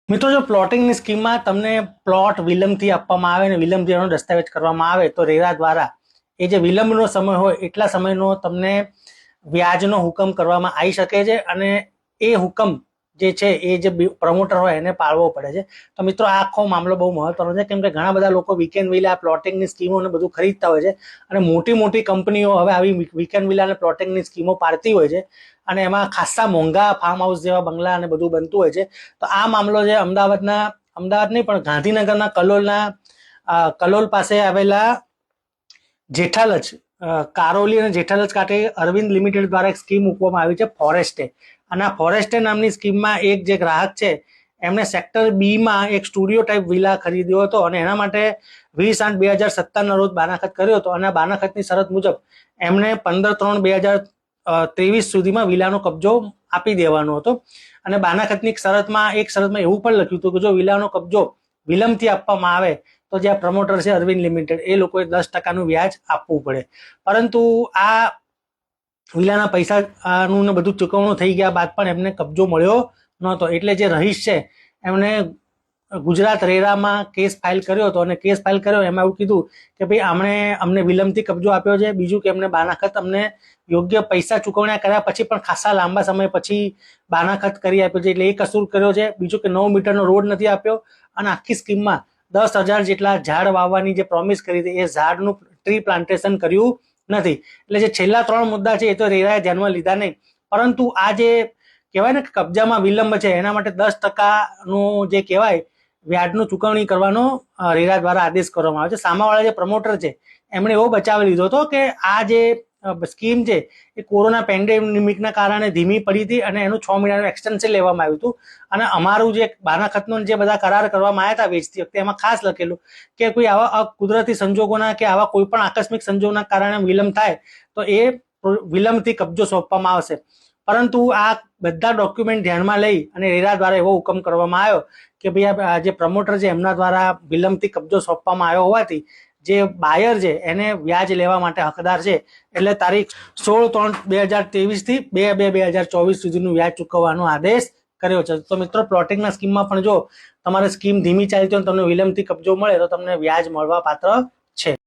મિત્રો, જો પ્લોટિંગની સ્કીમમાં તમને પ્લોટ વિલંબથી આપવામાં આવે અને વિલંબથી એનો દસ્તાવેજ કરવામાં આવે તો રેરા દ્વારા એ જે વિલંબનો સમય હોય એટલા સમયનો તમને વ્યાજનો હુકમ કરવામાં આવી શકે છે અને એ હુકમ જે છે એ જે પ્રમોટર હોય એને પાળવો પડે છે. તો મિત્રો, આ આખો મામલો બહુ મહત્વનો છે, કેમ કે ઘણા બધા લોકો વીકેન્ડ વિલા પ્લોટિંગની સ્કીમો ને બધું ખરીદતા હોય છે અને મોટી મોટી કંપનીઓ હવે આવી વીકેન્ડ વિલા અને પ્લોટિંગની સ્કીમો પાડતી હોય છે અને એમાં ખાસા મોંઘા ફાર્મ હાઉસ જેવા બંગલા અને બધું બનતું હોય છે. તો આ મામલો છે અમદાવાદ નહીં પણ ગાંધીનગરના કલોલ પાસે આવેલા જેઠાલજ કારોલી અને જેઠાલજ કાંઠે અરવિંદ લિમિટેડ દ્વારા એક સ્કીમ મૂકવામાં આવી છે ફોરેસ્ટે. અને આ ફોરેસ્ટે નામની સ્કીમમાં એક જે ગ્રાહક છે એમણે સેક્ટર બીમાં એક સ્ટુડિયો ટાઈપ વિલા ખરીદ્યો હતો અને એના માટે 20/8/2017 રોજ બાનાખત કર્યો હતો અને બાનાખતની શરત મુજબ એમણે 15/3/2023 સુધીમાં વિલાનો કબજો આપી દેવાનો હતો. અને બાનાખતની શરતમાં એવું પણ લખ્યું હતું કે જો વિલાનો કબજો વિલંબથી આપવામાં આવે તો જે પ્રમોટર છે અરવિંદ લિમિટેડ એ લોકોએ 10% વ્યાજ આપવું પડે. પરંતુ આ વિલાના પૈસાનું ને બધું ચૂકવણું થઈ ગયા બાદ પણ એમને કબજો મળ્યો નહોતો. એટલે જે રહીશ છે એમણે ગુજરાત રેરામાં કેસ ફાઇલ કર્યો હતો અને કેસ ફાઇલ કર્યો એમાં એવું કીધું કે ભાઈ અમને વિલંબથી કબજો આપ્યો છે. બીજું કે એમને બાનાખત અમને યોગ્ય પૈસા ચૂકવણા કર્યા પછી પણ ખાસા લાંબા સમય પછી બાનાખત કરી આપ્યો છે, એટલે એ કસૂર કર્યો છે. બીજું કે 9 મીટરનો રોડ નથી આપ્યો અને આખી સ્કીમમાં 10,000 જેટલા ઝાડ વાવવાની જે પ્રોમિસ કરી હતી એ ઝાડનું ટ્રી પ્લાન્ટેશન કર્યું નથી. એટલે જે છેલ્લા 3 મુદ્દા છે એ તો રેરાએ ધ્યાનમાં લીધા નહીં, પરંતુ આ જે કહેવાય ને કે કબજામાં વિલંબ છે એના માટે 10%નું જે કહેવાય વ્યાજનું ચૂકવણી કરવાનો રેરા દ્વારા આદેશ કરવામાં આવે છે. સામાવાળા જે પ્રમોટર છે એમણે એવો બચાવી લીધો હતો કે આ જે સ્કીમ છે એ કોરોના પેન્ડેમિકના કારણે ધીમી પડી હતી અને એનું 6 મહિનાનું એક્સટેન્શન લેવામાં આવ્યું હતું. અને અમારું જે બાનાખતનો જે બધા કરાર કરવામાં આવ્યા હતા વેચતી વખતે એમાં ખાસ લખેલું કે કોઈ આવા કુદરતી સંજોગોના કે આવા કોઈ પણ આકસ્મિક સંજોગોના કારણે વિલંબ થાય તો એ વિલંબથી કબજો સોંપવામાં આવશે. પરંતુ આ બધા ડોક્યુમેન્ટ ધ્યાનમાં લઈ અને રેરા દ્વારા એવો હુકમ કરવામાં આવ્યો કે ભાઈ આ જે પ્રમોટર છે એમના દ્વારા વિલંબથી કબજો સોંપવામાં આવ્યો હોવાથી જે બાયર છે એને વ્યાજ લેવા માટે હકદાર છે. એટલે તારીખ 16/3/2023 થી 2/2/2024 સુધીનું વ્યાજ ચૂકવવાનો આદેશ કર્યો છે. તો મિત્રો, પ્લોટિંગના સ્કીમમાં પણ જો તમારે સ્કીમ ધીમી ચાલતી હોય તમને વિલંબથી કબજો મળે તો તમને વ્યાજ મળવા પાત્ર છે.